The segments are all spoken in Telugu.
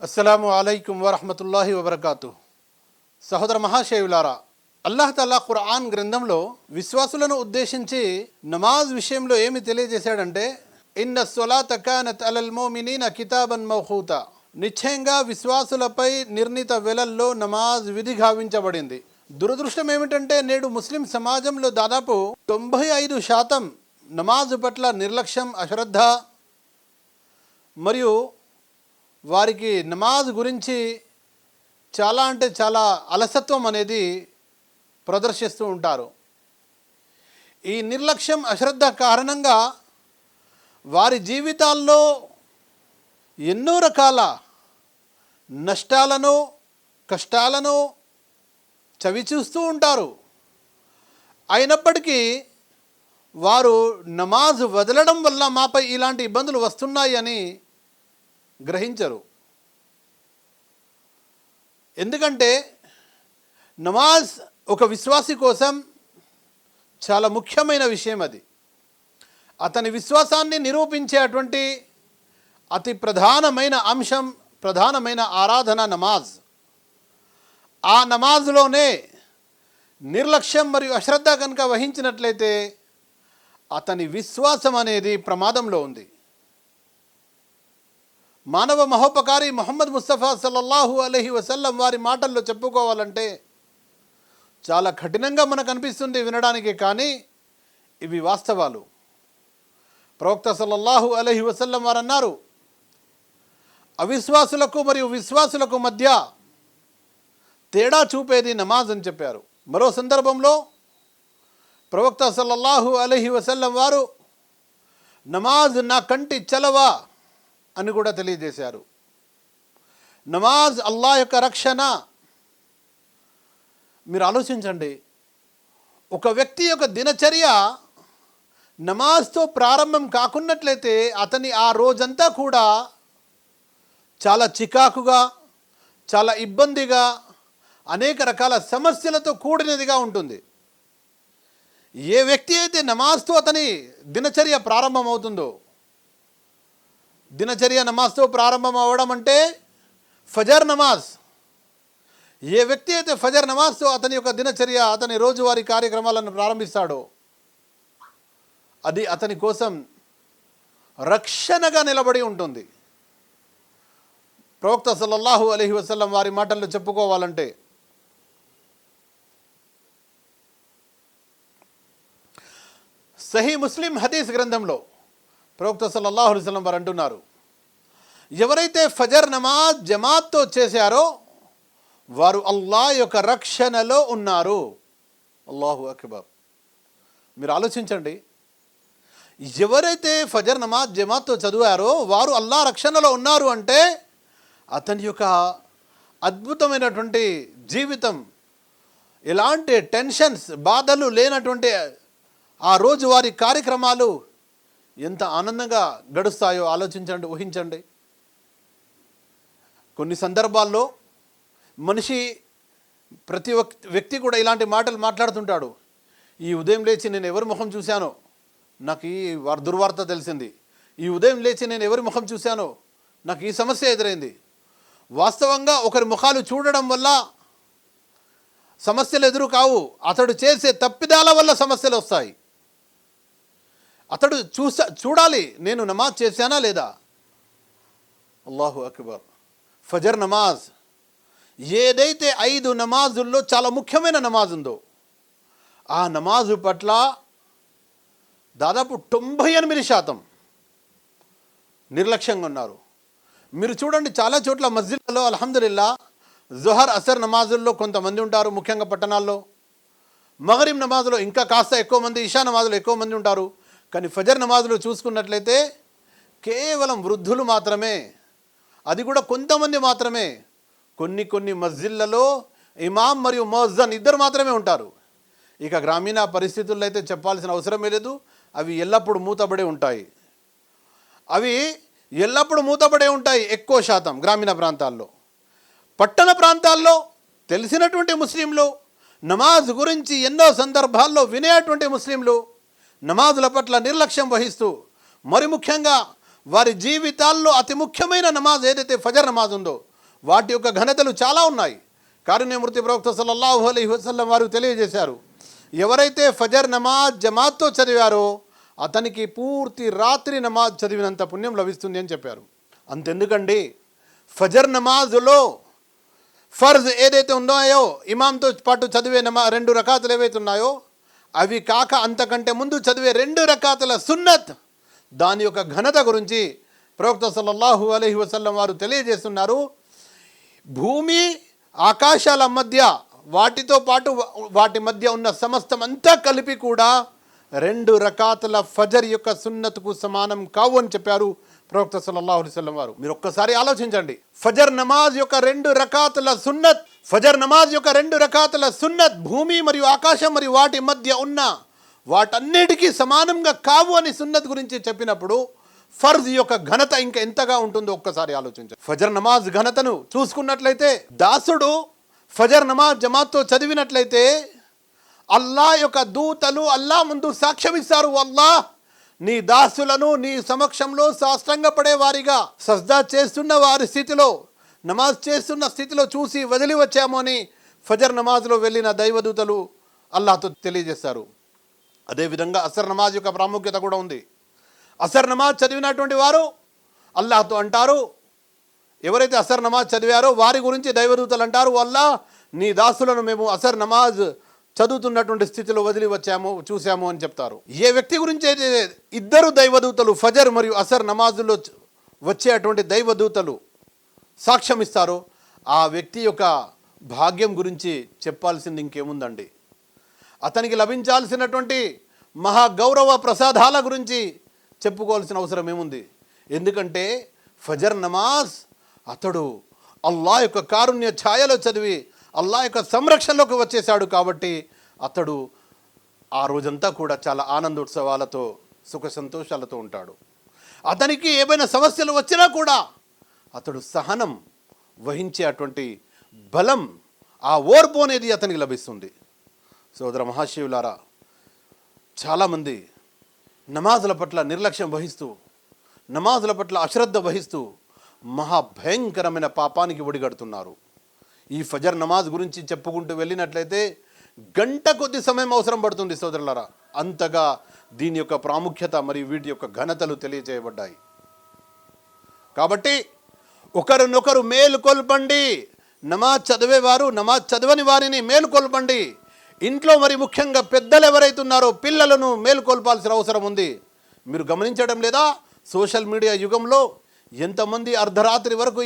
అస్సలాము అలైకుం వరహమతుల్లాహి వబర్కాతు. సహోదర మహాశయులారా, అల్లాహ్ తఆలా ఖురాన్ గ్రంథంలో విశ్వాసులను ఉద్దేశించి నమాజ్ విషయంలో ఏమి తెలియజేశాడంటే, ఇన్న స్సలాత కానత్ అలల్ మోమినీన కితాబన్ మౌఖూతా, నిశ్చయంగా విశ్వాసులపై నిర్ణీత వేళల్లో నమాజ్ విధి గావించబడింది. దురదృష్టం ఏమిటంటే, నేడు ముస్లిం సమాజంలో దాదాపు 95% నమాజ్ పట్ల నిర్లక్ష్యం, అశ్రద్ధ మరియు వారికి నమాజ్ గురించి చాలా అంటే చాలా అలసత్వం అనేది ప్రదర్శిస్తూ ఉంటారు. ఈ నిర్లక్ష్యం, అశ్రద్ధ కారణంగా వారి జీవితాల్లో ఎన్నో రకాల నష్టాలను, కష్టాలను చవిచూస్తూ ఉంటారు. అయినప్పటికీ వారు నమాజ్ వదలడం వల్ల మాపై ఇలాంటి ఇబ్బందులు వస్తున్నాయి అని గ్రహించరు. ఎందుకంటే నమాజ్ ఒక విశ్వాసి కోసం చాలా ముఖ్యమైన విషయం. అది అతని విశ్వాసాన్ని నిరూపించేటువంటి అతి ప్రధానమైన అంశం, ప్రధానమైన ఆరాధన నమాజ్. ఆ నమాజ్లోనే నిర్లక్ష్యం మరియు అశ్రద్ధ కనుక వహించినట్లయితే అతని విశ్వాసం అనేది ప్రమాదంలో ఉంది. మానవ మహోపకారి ముహమ్మద్ ముస్తఫా సల్లల్లాహు అలైహి వసల్లం వారి మాటల్లో చెప్పుకోవాలంటే చాలా కఠినంగా మనకు అనిపిస్తుంది వినడానికి, కానీ ఇవి వాస్తవాలు. ప్రవక్త సల్లల్లాహు అలైహి వసల్లం వారు అన్నారు, అవిశ్వాసులకు మరియు విశ్వాసులకు మధ్య తేడా చూపేది నమాజ్ అని చెప్పారు. మరో సందర్భంలో ప్రవక్త సల్లల్లాహు అలైహి వసల్లం వారు నమాజ్ నా కంటి చలవా అని కూడా తెలియజేశారు. నమాజ్ అల్లాహ్ యొక్క రక్షణ. మీరు ఆలోచించండి, ఒక వ్యక్తి యొక్క దినచర్య నమాజ్తో ప్రారంభం కాకున్నట్లయితే అతని ఆ రోజంతా కూడా చాలా చికాకుగా, చాలా ఇబ్బందిగా, అనేక రకాల సమస్యలతో కూడినదిగా ఉంటుంది. ఏ వ్యక్తి అయితే నమాజ్తో అతని దినచర్య ప్రారంభమవుతుందో, దినచర్య నమాజ్తో ప్రారంభం అవ్వడం అంటే ఫజర్ నమాజ్. ఏ వ్యక్తి అయితే ఫజర్ నమాజ్తో అతని యొక్క దినచర్య, అతని రోజువారీ కార్యక్రమాలను ప్రారంభిస్తాడో అది అతని కోసం రక్షణగా నిలబడి ఉంటుంది. ప్రవక్త సల్లల్లాహు అలైహి వసల్లం వారి మాటల్లో చెప్పుకోవాలంటే, సహీ ముస్లిం హదీస్ గ్రంథంలో ప్రవక్త సల్లల్లాహు అలైహి వసల్లం వారు అంటున్నారు, ఎవరైతే ఫజర్ నమాజ్ జమాత్తో చేశారో వారు అల్లాహ్ యొక్క రక్షణలో ఉన్నారు. అల్లాహు అక్బర్. మీరు ఆలోచించండి, ఎవరైతే ఫజర్ నమాజ్ జమాత్తో చదివారో వారు అల్లాహ్ రక్షణలో ఉన్నారు అంటే అతని యొక్క అద్భుతమైనటువంటి జీవితం, ఎలాంటి టెన్షన్స్, బాధలు లేనటువంటి ఆ రోజువారీ కార్యక్రమాలు ఎంత ఆనందంగా గడుస్తాయో ఆలోచించండి, ఊహించండి. కొన్ని సందర్భాల్లో మనిషి, ప్రతి వ్యక్తి కూడా ఇలాంటి మాటలు మాట్లాడుతుంటాడు. ఈ ఉదయం లేచి నేను ఎవరి ముఖం చూశానో నాకు ఈ దుర్వార్త తెలిసింది, ఈ ఉదయం లేచి నేను ఎవరి ముఖం చూశానో నాకు ఈ సమస్య ఎదురైంది. వాస్తవంగా ఒకరి ముఖాలు చూడడం వల్ల సమస్యలు ఎదురు కావు, అతడు చేసే తప్పిదాల వల్ల సమస్యలు వస్తాయి. అతడు చూడాలి, నేను నమాజ్ చేశానా లేదా. అల్లాహు అక్బర్. ఫజర్ నమాజ్ ఏదైతే 5 నమాజుల్లో చాలా ముఖ్యమైన నమాజ్ ఉందో ఆ నమాజు పట్ల దాదాపు 98% నిర్లక్ష్యంగా ఉన్నారు. మీరు చూడండి, చాలా చోట్ల మస్జిద్లలో అల్హమ్దులిల్లా జుహర్, అసర్ నమాజుల్లో కొంతమంది ఉంటారు, ముఖ్యంగా పట్టణాల్లో. మగరిబ్ నమాజ్లో ఇంకా కాస్త ఎక్కువ మంది, ఇషా నమాజ్లో ఎక్కువ మంది ఉంటారు. కానీ ఫజర్ నమాజ్లో చూసుకున్నట్లయితే కేవలం వృద్ధులు మాత్రమే, అది కూడా కొంతమంది మాత్రమే. కొన్ని మస్జిద్లలో ఇమాం మరియు ముఅజ్జిన్ ఇద్దరు మాత్రమే ఉంటారు. ఇక గ్రామీణ పరిస్థితుల్లో అయితే చెప్పాల్సిన అవసరమే లేదు, అవి ఎల్లప్పుడూ మూతబడే ఉంటాయి. ఎక్కువ శాతం గ్రామీణ ప్రాంతాల్లో. పట్టణ ప్రాంతాల్లో తెలిసినటువంటి ముస్లింలు, నమాజ్ గురించి ఎన్నో సందర్భాల్లో వినేటువంటి ముస్లింలు నమాజుల పట్ల నిర్లక్ష్యం వహిస్తూ, మరి ముఖ్యంగా వారి జీవితాల్లో అతి ముఖ్యమైన నమాజ్ ఏదైతే ఫజర్ నమాజ్ ఉందో వాటి యొక్క ఘనతలు చాలా ఉన్నాయి. కారుణ్యమూర్తి ప్రవక్త సల్లల్లాహు అలైహి వసల్లం వారు తెలియజేశారు, ఎవరైతే ఫజర్ నమాజ్ జమాత్తో చదివారో అతనికి పూర్తి రాత్రి నమాజ్ చదివినంత పుణ్యం లభిస్తుంది అని చెప్పారు. అంతెందుకండి, ఫజర్ నమాజులో ఫర్జ్ ఏదైతే ఉన్నాయో ఇమాంతో పాటు చదివే 2 రకాతులు ఏవైతే ఉన్నాయో అవి కాక అంతకంటే ముందు చదివే 2 రకాతుల సున్నత్, దాని యొక్క ఘనత గురించి ప్రవక్త సల్లల్లాహు అలైహి వసల్లం వారు తెలియజేస్తున్నారు. భూమి ఆకాశాల మధ్య వాటితో పాటు వాటి మధ్య ఉన్న సమస్తం అంతా కలిపి కూడా 2 రకాతుల ఫజర్ యొక్క సున్నత్కు సమానం కావు అని చెప్పారు ప్రవక్త సల్లల్లాహు అలైహి వసల్లం వారు. మీరు ఒక్కసారి ఆలోచించండి, ఫజర్ నమాజ్ యొక్క 2 రకాతుల సున్నత్, ఫజర్ నమాజ్ యొక్క 2 రకాతుల సున్నత్ భూమి మరియు ఆకాశం మరియు వాటి మధ్య ఉన్న వాటన్నిటికీ సమానంగా కావు అని సున్నత్ గురించి చెప్పినప్పుడు ఫర్జ్ యొక్క ఘనత ఇంకా ఎంతగా ఉంటుందో ఒక్కసారి ఆలోచించండి. ఫజర్ నమాజ్ ఘనతను చూసుకున్నట్లయితే దాసుడు ఫజర్ నమాజ్ జమాత్తో చదివినట్లయితే అల్లా యొక్క దూతలు అల్లా ముందు సాక్ష్యమిస్తారు, అల్లాహ్ నీ దాసులను నీ సమక్షంలో సాష్టాంగపడే వారిగా సజ్దా చేస్తున్న వారి స్థితిలో నమాజ్ చేస్తున్న స్థితిలో చూసి వదిలి వచ్చాము అని ఫజర్ నమాజ్లో వెళ్ళిన దైవదూతలు అల్లాహ్తో తెలియజేస్తారు. అదేవిధంగా అసర్ నమాజ్ యొక్క ప్రాముఖ్యత కూడా ఉంది. అసర్ నమాజ్ చదివినటువంటి వారు అల్లాహ్తో అంటారు, ఎవరైతే అసర్ నమాజ్ చదివారో వారి గురించి దైవదూతలు అంటారు, అల్లాహ్ నీ దాసులను మేము అసర్ నమాజ్ చదువుతున్నటువంటి స్థితిలో వదిలి చూసాము అని చెప్తారు. ఏ వ్యక్తి గురించి అయితే 2 దైవదూతలు ఫజర్ మరియు అసర్ నమాజుల్లో వచ్చేటువంటి దైవదూతలు సాక్ష్యం ఇస్తారో ఆ వ్యక్తి యొక్క భాగ్యం గురించి చెప్పాల్సింది ఇంకేముందండి. అతనికి లభించాల్సినటువంటి మహాగౌరవ ప్రసాదాల గురించి చెప్పుకోవాల్సిన అవసరం ఏముంది. ఎందుకంటే ఫజర్ నమాజ్ అతడు అల్లా యొక్క కారుణ్య ఛాయలో చదివి అల్లా యొక్క సంరక్షణలోకి వచ్చేసాడు కాబట్టి అతడు ఆ రోజంతా కూడా చాలా ఆనందోత్సవాలతో సుఖ సంతోషాలతో ఉంటాడు. అతనికి ఏమైనా సమస్యలు వచ్చినా కూడా అతడు సహనం వహించే అటువంటి బలం, ఆ ఓర్పు అనేది అతనికి లభిస్తుంది. సోదర మహాశివులారా, చాలామంది నమాజుల పట్ల నిర్లక్ష్యం వహిస్తూ, నమాజుల పట్ల అశ్రద్ధ వహిస్తూ మహాభయంకరమైన పాపానికి ఒడిగడుతున్నారు. ఈ ఫజర్ నమాజ్ గురించి చెప్పుకుంటూ వెళ్ళినట్లయితే గంట కొద్ది సమయం అవసరం పడుతుంది సోదరులారా. అంతగా దీని యొక్క ప్రాముఖ్యత మరియు వీటి యొక్క ఘనతలు తెలియజేయబడ్డాయి. కాబట్టి ఒకరినొకరు మేలుకొల్పండి. నమాజ్ చదివేవారు నమాజ్ చదవని వారిని మేలుకొల్పండి. ఇంట్లో మరి ముఖ్యంగా పెద్దలు ఎవరైతే ఉన్నారో పిల్లలను మేలుకొల్పాల్సిన అవసరం ఉంది. మీరు గమనించడం లేదా, సోషల్ మీడియా యుగంలో ఎంతమంది అర్ధరాత్రి వరకు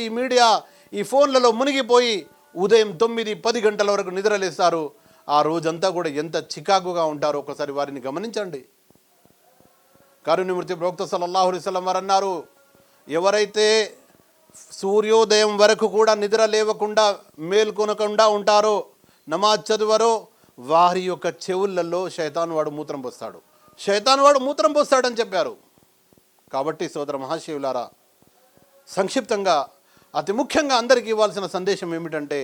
ఈ ఫోన్లలో మునిగిపోయి ఉదయం 9-10 గంటల వరకు నిద్రలేస్తారు. ఆ రోజంతా కూడా ఎంత చికాకుగా ఉంటారో ఒకసారి వారిని గమనించండి. కారుణ్యమూర్తి ప్రవక్త సల్లల్లాహు అలైహి వసల్లం వారు అన్నారు, ఎవరైతే సూర్యోదయం వరకు కూడా నిద్ర లేవకుండా మేల్కొనకుండా ఉంటారో, నమాజ్ చదువరో, వారి యొక్క చెవులలో శైతాను వాడు మూత్రం పోస్తాడని చెప్పారు. కాబట్టి సోదర మహాశివులారా, సంక్షిప్తంగా అతి ముఖ్యంగా అందరికీ ఇవ్వాల్సిన సందేశం ఏమిటంటే,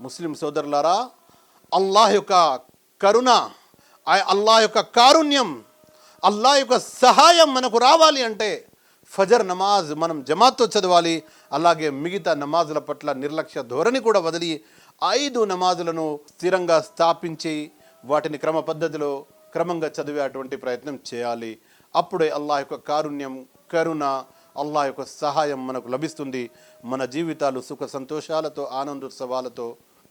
ముస్లిం సోదరులారా, అల్లాహ్ యొక్క కరుణ, అల్లాహ్ యొక్క కారుణ్యం, అల్లాహ్ యొక్క సహాయం మనకు రావాలి అంటే ఫజర్ నమాజ్ మనం జమాత్తో చదవాలి. అలాగే మిగతా నమాజుల పట్ల నిర్లక్ష్య ధోరణి కూడా వదిలి 5 నమాజులను స్థిరంగా స్థాపించి వాటిని క్రమ పద్ధతిలో క్రమంగా చదివేటువంటి ప్రయత్నం చేయాలి. అప్పుడే అల్లాహ్ యొక్క కారుణ్యం, కరుణ, అల్లాహ్ యొక్క సహాయం మనకు లభిస్తుంది. మన జీవితాలు సుఖ సంతోషాలతో ఆనందోత్సవాలతో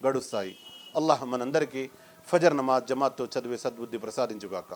గడుస్తాయి. అల్లాహ్ మనందరికీ ఫజర్ నమాజ్ జమాత్తో చదివే సద్బుద్ధి ప్రసాదించుగాక.